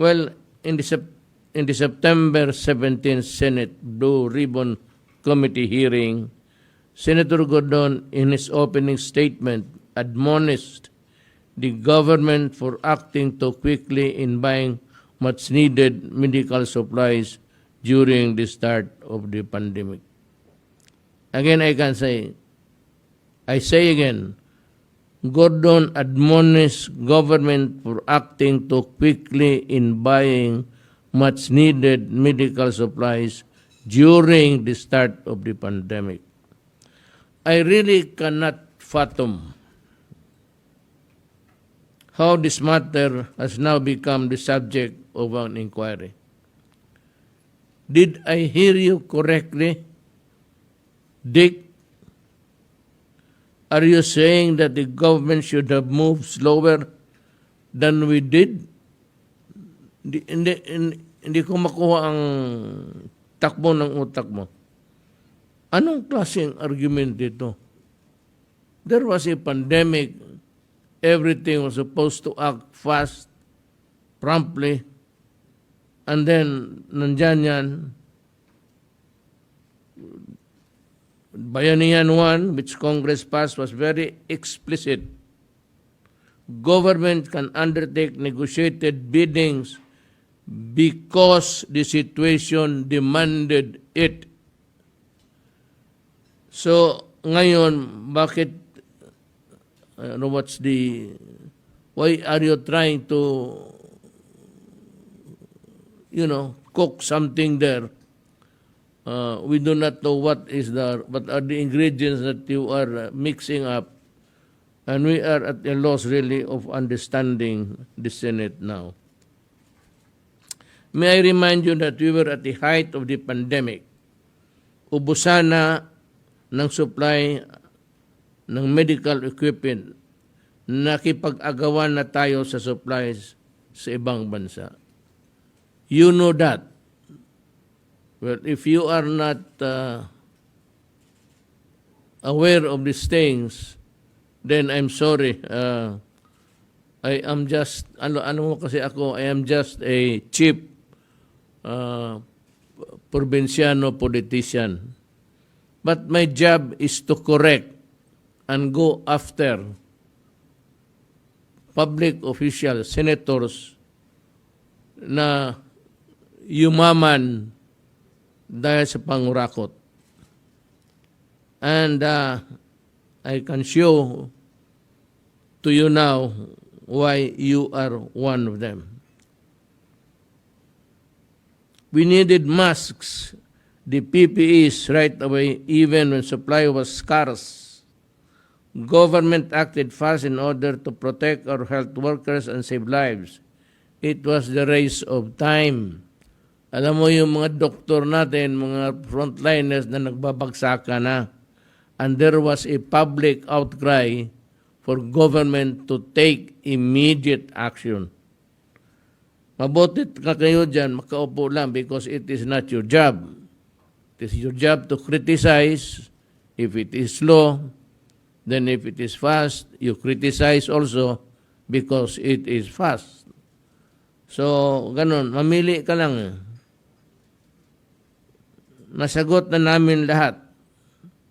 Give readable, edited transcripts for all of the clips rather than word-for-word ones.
Well, in the September 17th Senate Blue Ribbon Committee hearing, Senator Gordon, in his opening statement, admonished the government for acting too quickly in buying much-needed medical supplies during the start of the pandemic. Again, I say again, Gordon admonished government for acting too quickly in buying much-needed medical supplies during the start of the pandemic. I really cannot fathom how this matter has now become the subject of an inquiry. Did I hear you correctly, Dick? Are you saying that the government should have moved slower than we did? Hindi ko makuha ang takbo ng utak mo. Anong klaseng argument dito? There was a pandemic. Everything was supposed to act fast, promptly, and then nandyan yan, Bayanihan 1, which Congress passed, was very explicit. Government can undertake negotiated biddings because the situation demanded it. So, ngayon, bakit, why are you trying to, cook something there? We do not know what are the ingredients that you are mixing up, and we are at a loss really of understanding the Senate now. May I remind you that we were at the height of the pandemic. Ubusan na ng supply ng medical equipment. Nakipag-agawan na tayo sa supplies sa ibang bansa. You know that. Well, if you are not aware of these things, then I'm sorry. I am just, I am just a cheap provinciano politician. But my job is to correct and go after public officials, senators na yumaman dahil sa pangurakot. And I can show to you now why you are one of them. We needed masks, the PPEs right away, even when supply was scarce. Government acted fast in order to protect our health workers and save lives. It was the race of time. Alam mo yung mga doktor natin, mga frontliners na nagbabagsakan na. And there was a public outcry for government to take immediate action. Mabutit ka kayo dyan, makaupo lang because it is not your job. It is your job to criticize. If it is slow, then if it is fast, you criticize also because it is fast. So, ganun, mamili ka lang. Nasagot na namin lahat.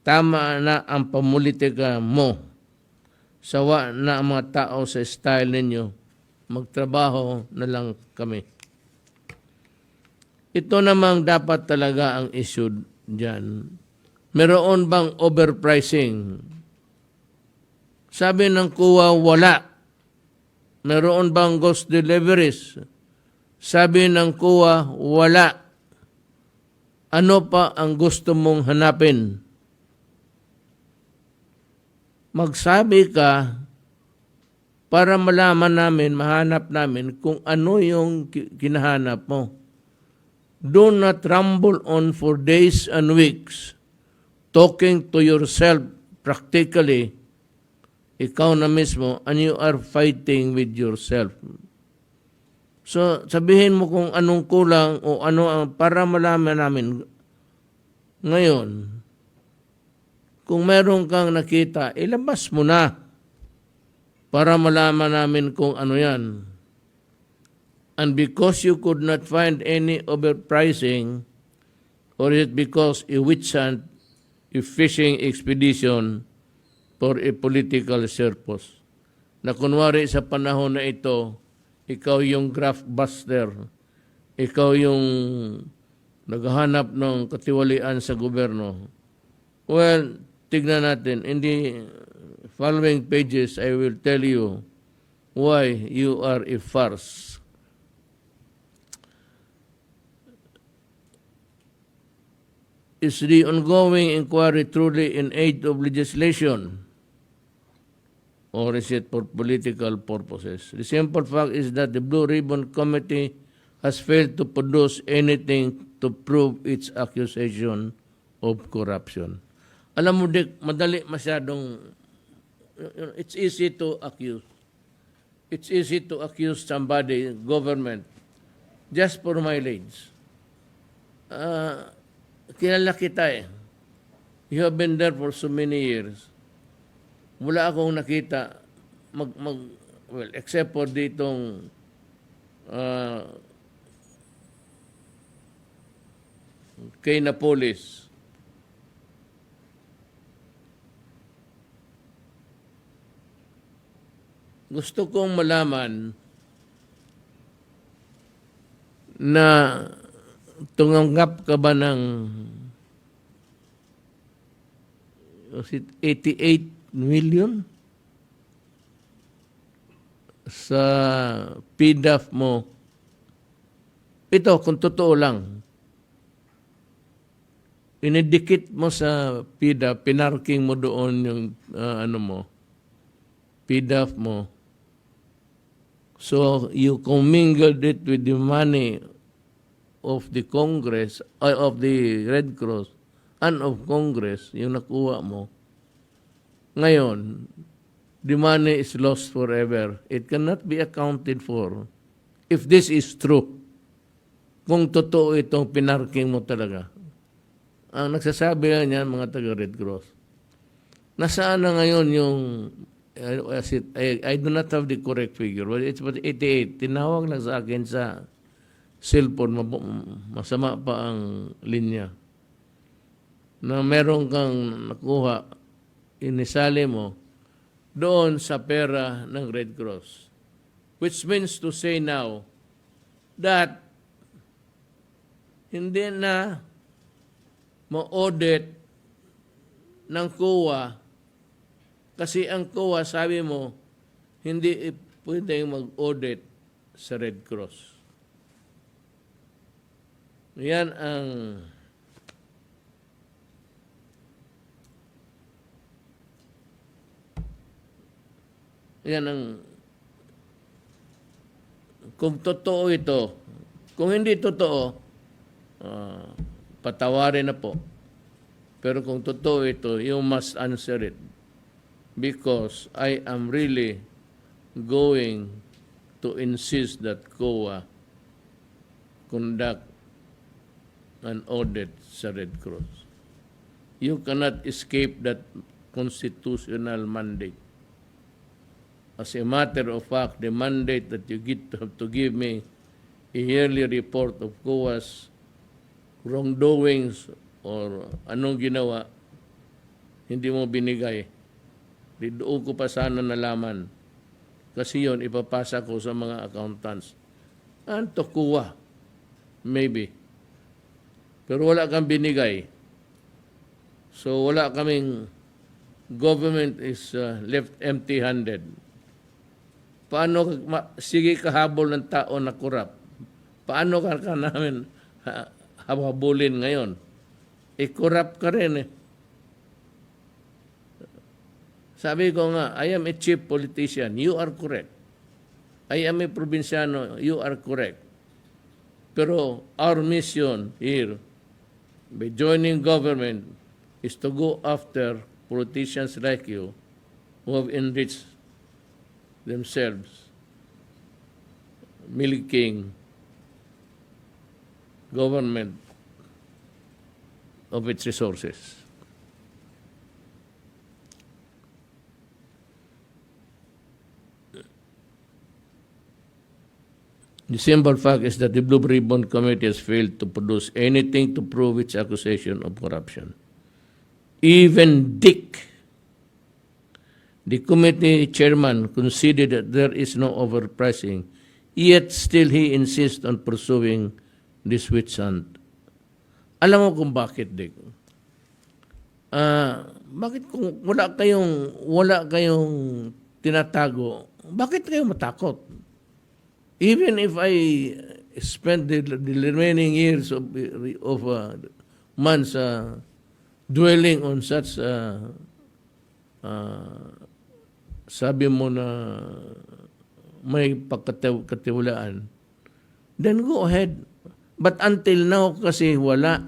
Tama na ang pamulitika mo. Sawa na ang mga tao sa style ninyo. Magtrabaho na lang kami. Ito namang dapat talaga ang issue dyan. Meron bang overpricing? Sabi ng kuwa, wala. Meron bang ghost deliveries? Sabi ng kuwa, wala. Ano pa ang gusto mong hanapin? Magsabi ka para malaman namin, mahanap namin kung ano yung kinahanap mo. Do not ramble on for days and weeks talking to yourself practically. Ikaw na mismo, and you are fighting with yourself. So, sabihin mo kung anong kulang o ano ang para malaman namin ngayon. Kung meron kang nakita, ilabas mo na para malaman namin kung ano yan. And because you could not find any overpricing, or is it because a witch hunt, a fishing expedition for a political purpose? Na kunwari sa panahon na ito, ikaw yung graft buster, ikaw yung naghahanap ng katiwalian sa gobyerno. Well, tignan natin. In the following pages, I will tell you why you are a farce. Is the ongoing inquiry truly in aid of legislation? Or is it for political purposes? The simple fact is that the Blue Ribbon Committee has failed to produce anything to prove its accusation of corruption. Alam mo, Dick, madali masyadong, it's easy to accuse. It's easy to accuse somebody, government, just for mileage. Kilala kita eh. You have been there for so many years. Wala akong nakita, well, except for ditong kay Napolis. Gusto kong malaman na tumanggap ka ba ng 88 million sa PDAF mo? Ito, kung totoo lang, inidikit mo sa PDAF, pinarking mo doon yung PDAF mo. So, you commingled it with the money of the Congress, of the Red Cross, and of Congress, yung nakuha mo. Ngayon, the money is lost forever. It cannot be accounted for if this is true. Kung totoo itong pinarking mo talaga. Ang nagsasabi nga niyan, mga taga-Red Cross. Nasaan na ngayon yung, I do not have the correct figure, but it's about 88. Tinawag lang sa akin sa cellphone, masama pa ang linya, na meron kang nakuha, inisali mo, doon sa pera ng Red Cross. Which means to say now that hindi na ma-audit ng COA kasi ang COA, sabi mo, hindi pwedeng mag-audit sa Red Cross. Yan ang kung totoo ito. Kung hindi totoo, patawarin na po. Pero kung totoo ito, you must answer it. Because I am really going to insist that COA conduct an audit sa Red Cross. You cannot escape that constitutional mandate. As a matter of fact, the mandate that you have to give me a yearly report of COA's wrongdoings or anong ginawa, hindi mo binigay. Doon ko pa sana nalaman. Kasi yun, ipapasa ko sa mga accountants. And to COA, maybe. Pero wala kang binigay. So wala kaming, government is left empty-handed. Paano, sige kahabol ng tao na korap? Paano ka namin habulin ngayon? Korap ka rin eh. Sabi ko nga, I am a chief politician. You are correct. I am a probinsyano. You are correct. Pero our mission here, by joining government, is to go after politicians like you who have enriched themselves, milking government of its resources. The simple fact is that the Blue Ribbon Committee has failed to produce anything to prove its accusation of corruption. Even Dick, the committee chairman, conceded that there is no overpricing, yet still he insists on pursuing this witch hunt. Alam mo kung bakit, Dick? Bakit kung wala kayong tinatago, bakit kayo matakot? Even if I spend the remaining years of months dwelling on such sabi mo na may pagkatiwalaan, then go ahead. But until now, kasi wala.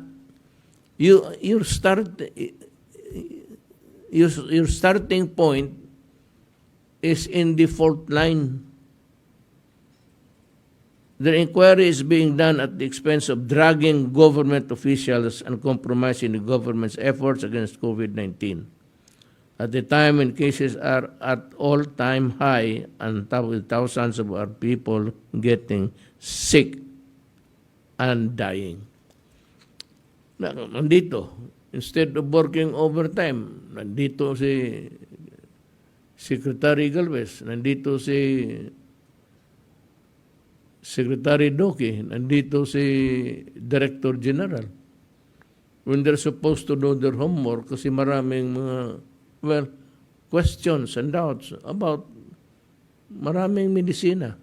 Your starting point is in the fault line. The inquiry is being done at the expense of dragging government officials and compromising the government's efforts against COVID-19. At the time when cases are at all-time high and with thousands of our people getting sick and dying. Nandito, instead of working overtime, nandito si Secretary Galvez, nandito si Secretary Doki, nandito si Director General. When they're supposed to do their homework kasi maraming mga, questions and doubts about maraming medisina.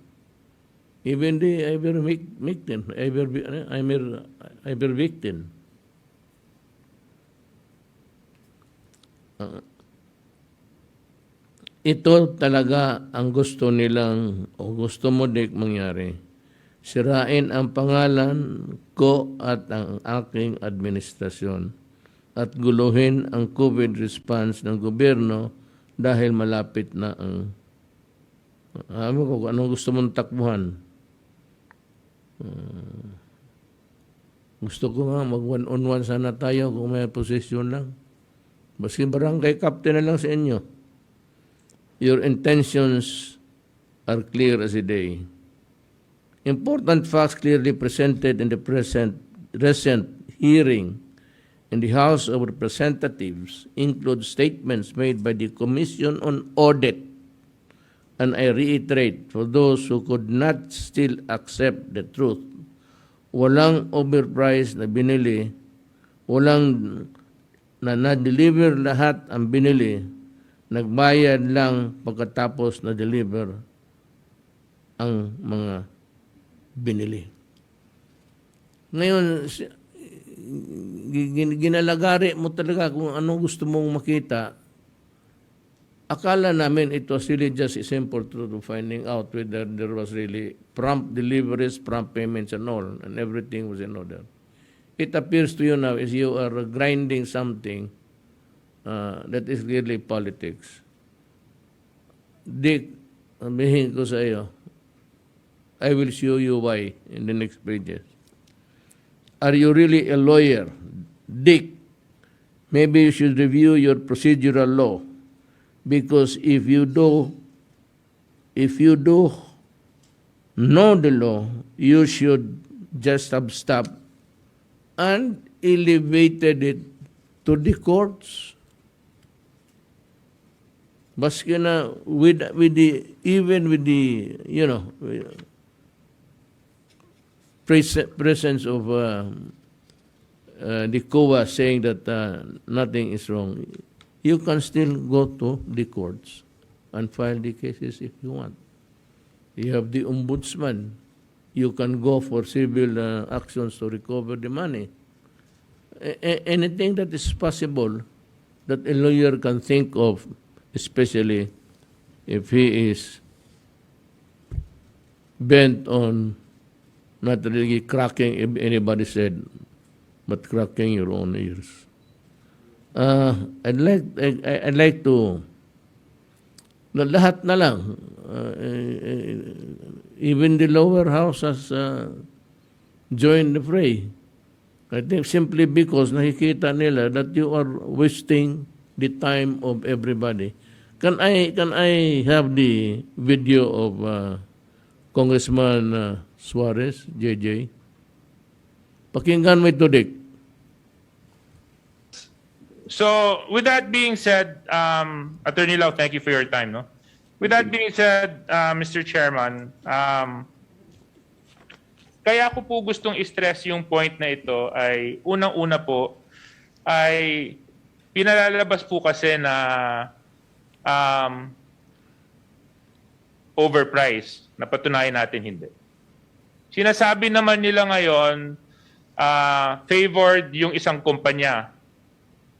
Even the ivermectin. Ito talaga ang gusto nilang o gusto mo dik mangyari. Sirain ang pangalan ko at ang aking administrasyon at guluhin ang COVID response ng gobyerno dahil malapit na ang alam ko kung anong gusto mong takbuhan. Gusto ko nga mag one-on-one sana tayo kung may posisyon lang. Baski barangay captain na lang sa inyo. Your intentions are clear as a day. Important facts clearly presented in the recent hearing in the House of Representatives include statements made by the Commission on Audit. And I reiterate, for those who could not still accept the truth, walang overpriced na binili, walang na-deliver lahat ang binili, nagbayad lang pagkatapos na-deliver ang mga binili. Ngayon, ginalagari mo talaga kung anong gusto mong makita. Akala namin it was really just a simple truth of finding out whether there was really prompt deliveries, prompt payments and all, and everything was in order. It appears to you now as you are grinding something that is really politics. Dick, sabihin ko sa iyo, I will show you why in the next pages. Are you really a lawyer? Dick, maybe you should review your procedural law. Because if you do know the law, you should just have stopped and elevated it to the courts. Baski na with the presence of the COA saying that nothing is wrong. You can still go to the courts and file the cases if you want. You have the ombudsman. You can go for civil actions to recover the money. Anything that is possible that a lawyer can think of, especially if he is bent on not really cracking anybody's head, but cracking your own ears. I'd like to lahat na lang even the lower house has joined the fray. I think simply because nakikita nila that you are wasting the time of everybody. Can I have the video of Congressman Suarez, JJ. Pakinggan mo ito, Dick. So, with that being said, Attorney Lau, thank you for your time. No? With that being said, Mr. Chairman, kaya ko po gustong i-stress yung point na ito ay unang-una po ay pinalalabas po kasi na overpriced. Napatunayan natin hindi. Sinasabi naman nila ngayon, favored yung isang kumpanya.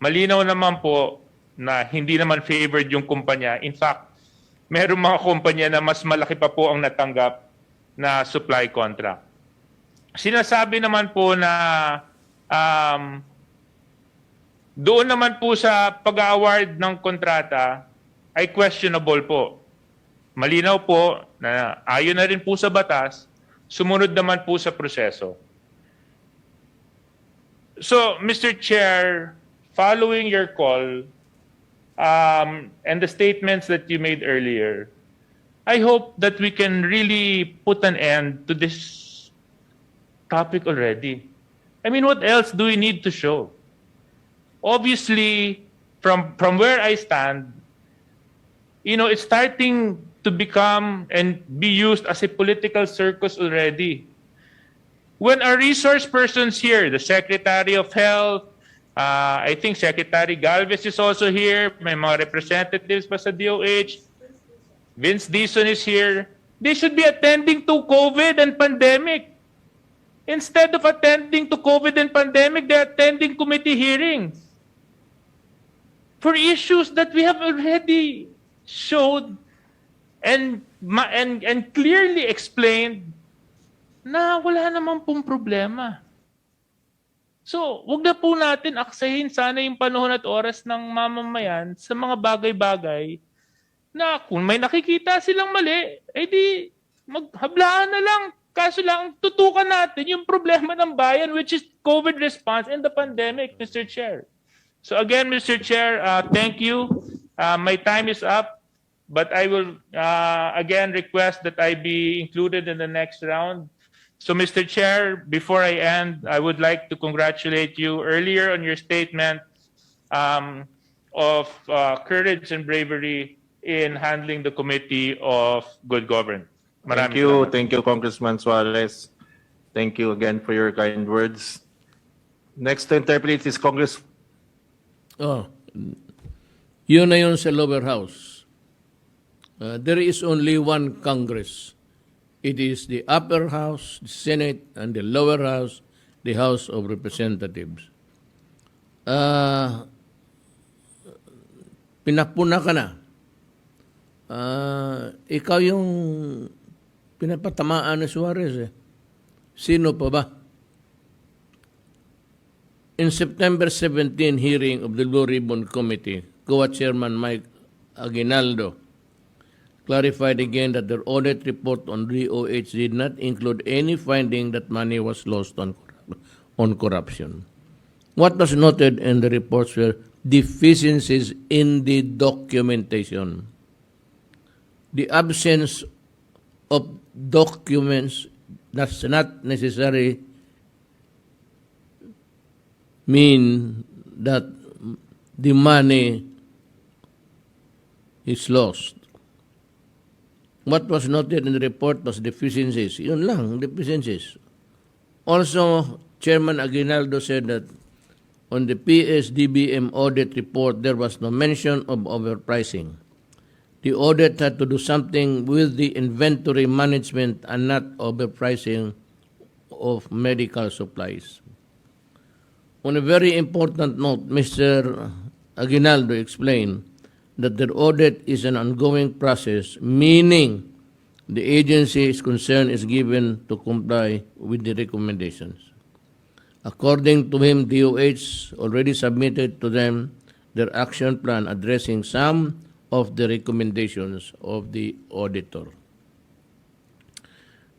Malinaw naman po na hindi naman favored yung kumpanya. In fact, mayroong mga kumpanya na mas malaki pa po ang natanggap na supply contract. Sinasabi naman po na doon naman po sa pag-award ng kontrata ay questionable po. Malinaw po na ayon na rin po sa batas, sumunod naman po sa proseso. So, Mr. Chair, following your call and the statements that you made earlier, I hope that we can really put an end to this topic already. I mean, what else do we need to show? Obviously, from where I stand, you know, it's starting to become and be used as a political circus already. When our resource persons here, the Secretary of Health, I think Secretary Galvez is also here, may mga representatives pa sa DOH, Vince Dizon is here, they should be attending to COVID and pandemic. Instead of attending to COVID and pandemic, they're attending committee hearings for issues that we have already showed and clearly explained na wala naman pong problema. So, wag na po natin aksahin sana yung panahon at oras ng mamamayan sa mga bagay-bagay na kung may nakikita silang mali, edi maghablaan na lang. Kaso lang, tutukan natin yung problema ng bayan, which is COVID response and the pandemic, Mr. Chair. So again, Mr. Chair, thank you. My time is up, but I will again request that I be included in the next round. So Mr. Chair, before I end, I would like to congratulate you earlier on your statement of courage and bravery in handling the Committee of Good Governance. Thank you. Thank you, Congressman Suarez. Thank you again for your kind words. Next to interpret is Congress. Oh, yun na yun sa lower house. There is only one Congress. It is the upper house, the Senate, and the lower house, the House of Representatives. Pinapuna ka na. Ikaw yung pinapatamaan ni Suarez eh. Sino pa ba? In September 17 hearing of the Blue Ribbon Committee, COA Chairman Mike Aguinaldo clarified again that their audit report on DOH did not include any finding that money was lost on corruption. What was noted in the reports were deficiencies in the documentation. The absence of documents does not necessarily mean that the money is lost. What was noted in the report was deficiencies. Yun lang, deficiencies. Also, Chairman Aguinaldo said that on the PSDBM audit report, there was no mention of overpricing. The audit had to do something with the inventory management and not overpricing of medical supplies. On a very important note, Mr. Aguinaldo explained that the audit is an ongoing process, meaning the agency's concern is given to comply with the recommendations. According to him, DOH already submitted to them their action plan addressing some of the recommendations of the auditor.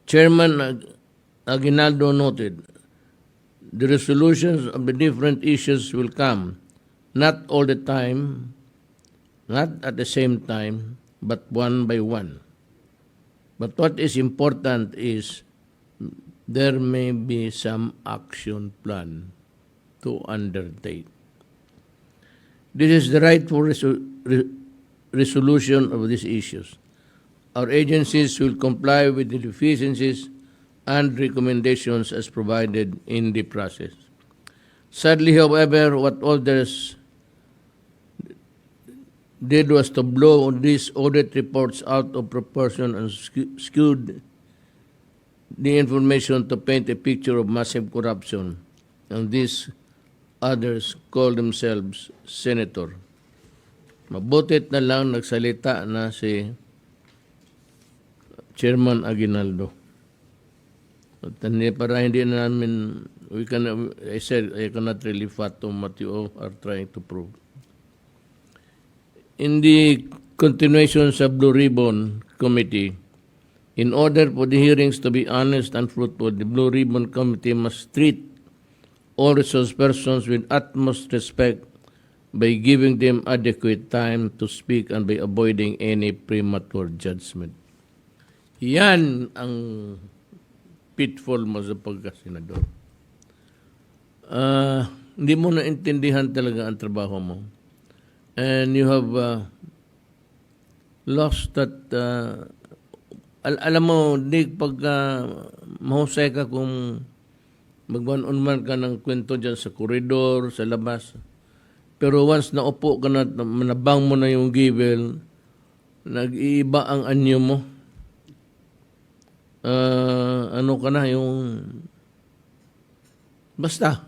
Chairman Aguinaldo noted, the resolutions of the different issues will come, not all the time, not at the same time, but one by one. But what is important is there may be some action plan to undertake. This is the rightful resolution of these issues. Our agencies will comply with the deficiencies and recommendations as provided in the process. Sadly, however, what others did was to blow these audit reports out of proportion and skewed the information to paint a picture of massive corruption. And these others call themselves senator. Mabutit na lang nagsalita na si Chairman Aguinaldo. At para hindi na namin, I said, I cannot really fathom what you are trying to prove. In the continuation sa Blue Ribbon Committee, in order for the hearings to be honest and fruitful, the Blue Ribbon Committee must treat all resource persons with utmost respect by giving them adequate time to speak and by avoiding any premature judgment. Yan ang pitfall mo sa pagkasenador. Hindi mo naintindihan talaga ang trabaho mo. And you have lost that... alam mo, pag mahusay ka kung magwan-on-man ka ng kwento dyan sa koridor, sa labas. Pero once naupo ka na, manabang mo na yung givel, nag-iiba ang anyo mo. Ano ka na, yung... Basta,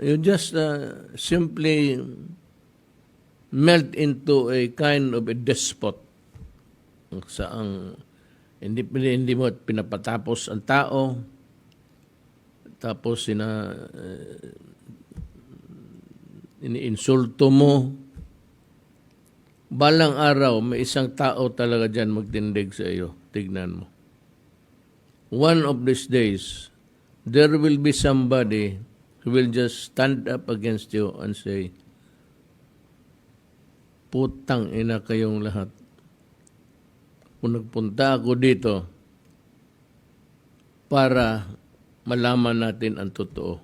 you just simply melt into a kind of a despot. Saang hindi mo pinapatapos ang tao, tapos iniinsulto mo. Balang araw, may isang tao talaga dyan magtindig sa iyo. Tignan mo. One of these days, there will be somebody who will just stand up against you and say, putang ina kayong lahat. Kung nagpunta ako dito para malaman natin ang totoo.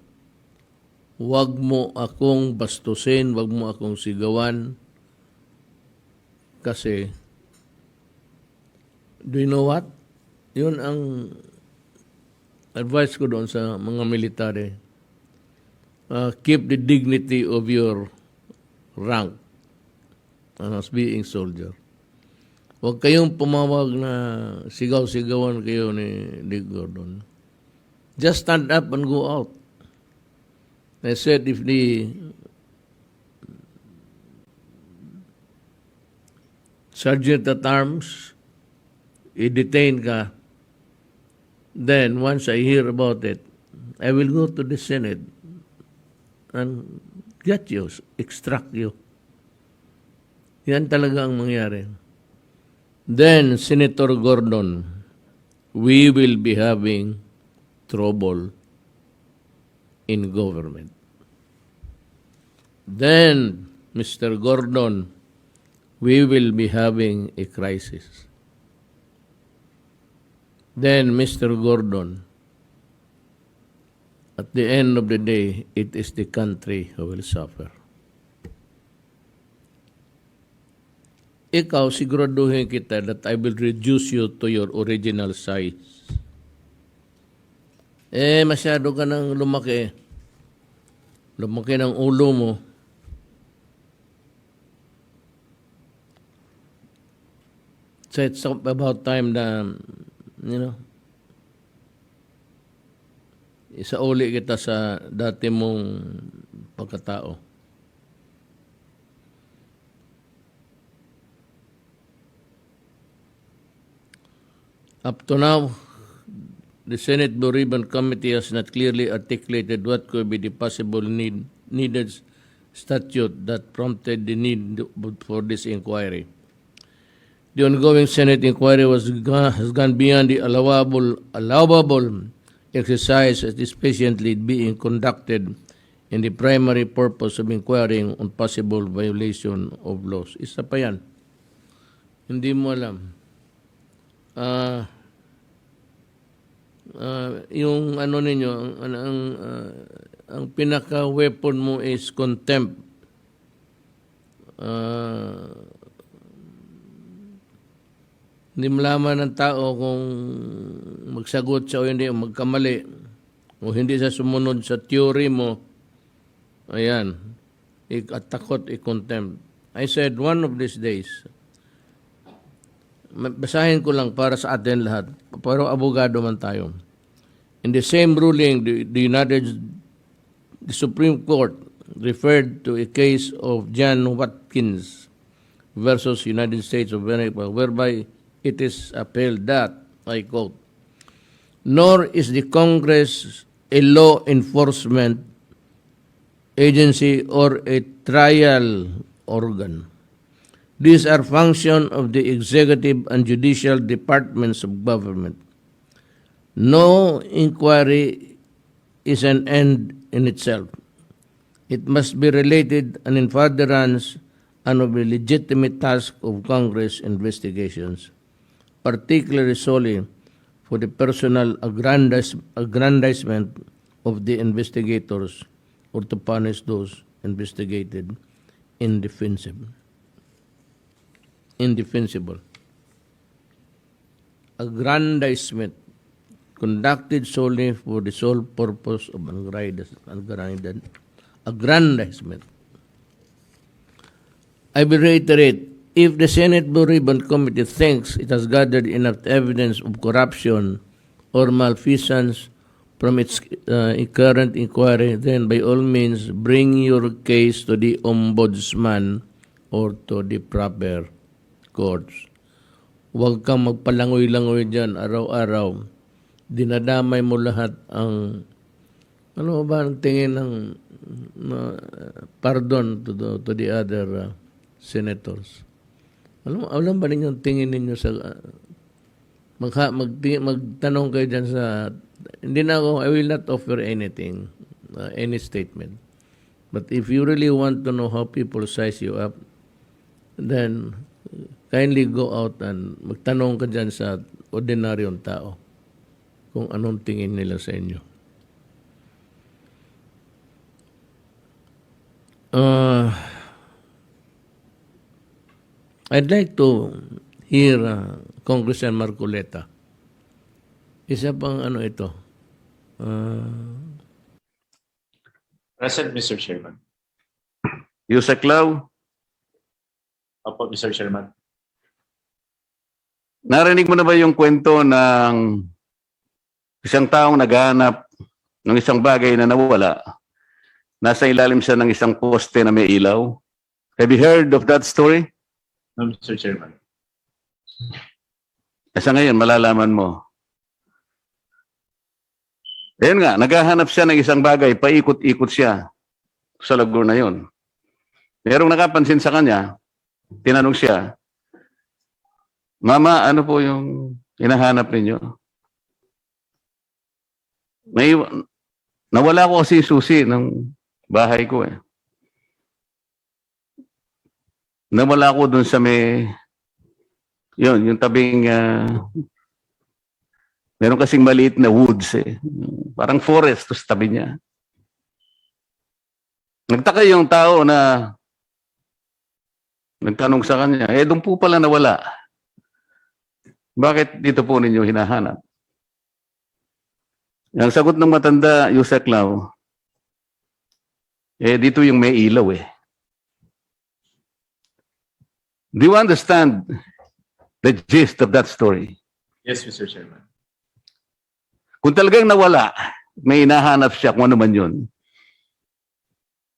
Huwag mo akong bastusin, huwag mo akong sigawan. Kasi, do you know what? Yun ang advice ko doon sa mga military. Keep the dignity of your rank as being soldier. Huwag kayong pumawag na sigaw-sigawan kayo ni Dick Gordon. Just stand up and go out. I said if the sergeant at arms, i-detain ka, then once I hear about it, I will go to the Senate and get you, extract you. Yan talaga ang mangyari. Then, Senator Gordon, we will be having trouble in government. Then, Mr. Gordon, we will be having a crisis. Then, Mr. Gordon, at the end of the day, it is the country who will suffer. Ikaw, siguraduhin kita that I will reduce you to your original size. Masyado ka nang lumaki. Lumaki ng ulo mo. So it's about time na, isauli kita sa dati mong pagkatao. Up to now, the Senate Blue Ribbon Committee has not clearly articulated what could be the possible needed statute that prompted the need for this inquiry. The ongoing Senate inquiry has gone beyond the allowable exercise that is patiently being conducted in the primary purpose of inquiring on possible violation of laws. Isa pa yan. Hindi mo alam. yung ano ninyo, ang pinaka-weapon mo is contempt. Hindi malaman ng tao kung magsagot siya o hindi, o magkamali, o hindi siya sumunod sa theory mo. Ayan, at takot, i-contempt. I said, one of these days, basahin ko lang para sa atin lahat, pero abogado man tayo. In the same ruling, the Supreme Court referred to a case of John Watkins versus United States of America, whereby it is upheld that, I quote, nor is the Congress a law enforcement agency or a trial organ. These are functions of the executive and judicial departments of government. No inquiry is an end in itself. It must be related and in furtherance and of the legitimate task of Congress investigations, particularly solely for the personal aggrandizement of the investigators or to punish those investigated indefensible. Aggrandizement conducted solely for the sole purpose of aggrandizement. I will reiterate, if the Senate Blue Ribbon Committee thinks it has gathered enough evidence of corruption or malfeasance from its current inquiry, then by all means bring your case to the Ombudsman or to the proper courts. Huwag kang magpalangoy-langoy dyan araw-araw. Dinadamay mo lahat ang ano ba ang tingin ng pardon to the other senators. Alam ba ninyo ang tingin ninyo sa magtanong kayo dyan sa hindi na ako, I will not offer anything, any statement. But if you really want to know how people size you up, then kindly go out and magtanong ka dyan sa ordinaryong tao kung anong tingin nila sa inyo. I'd like to hear Congressman Marcoleta. Isa pang ano ito. Present, Mr. Chairman. Yusek Lau, Opo, Mr. Chairman. Narinig mo na ba yung kwento ng isang taong naghahanap ng isang bagay na nawala? Nasa ilalim siya ng isang poste na may ilaw. Have you heard of that story? No, Mr. Chairman. Sa ngayon, malalaman mo. Ayun nga, naghahanap siya ng isang bagay, paikot-ikot siya sa lugar na yun. Merong nakapansin sa kanya, tinanong siya, Mama, ano po yung hinahanap ninyo? Nawala ko kasi susi ng bahay ko eh. Nawala ko dun sa yung tabing, meron kasing maliit na woods eh. Parang forest to sa tabi niya. Nagtaka yung tao na nagtanong sa kanya, doon po pala nawala. Bakit dito po ninyo hinahanap? Ang sagot ng matanda, Yusek Lau, dito yung may ilaw eh. Do you understand the gist of that story? Yes, Mr. Chairman. Kung talagang nawala, may hinahanap siya kung ano man yun,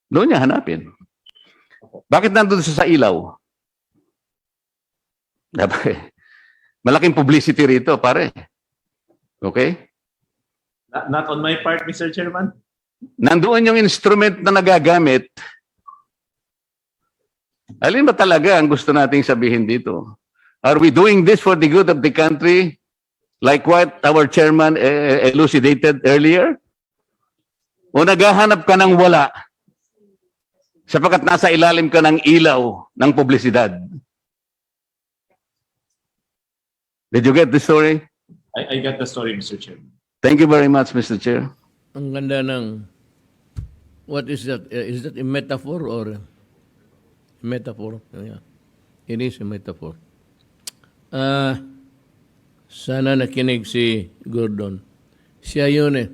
doon niya hanapin. Bakit nandun sa ilaw? Malaking publicity rito, pare. Okay? Not on my part, Mr. Chairman. Nandoon yung instrument na nagagamit. Alin ba talaga ang gusto nating sabihin dito? Are we doing this for the good of the country? Like what our chairman elucidated earlier? O naghahanap ka ng wala sapagkat nasa ilalim ka ng ilaw ng publisidad? Did you get the story? I got the story, Mr. Chairman. Thank you very much, Mr. Chair. Ang ganda ng, what is that? Is that a metaphor or metaphor? Yeah. It is a metaphor. Sana nakinig si Gordon. Siya yun eh.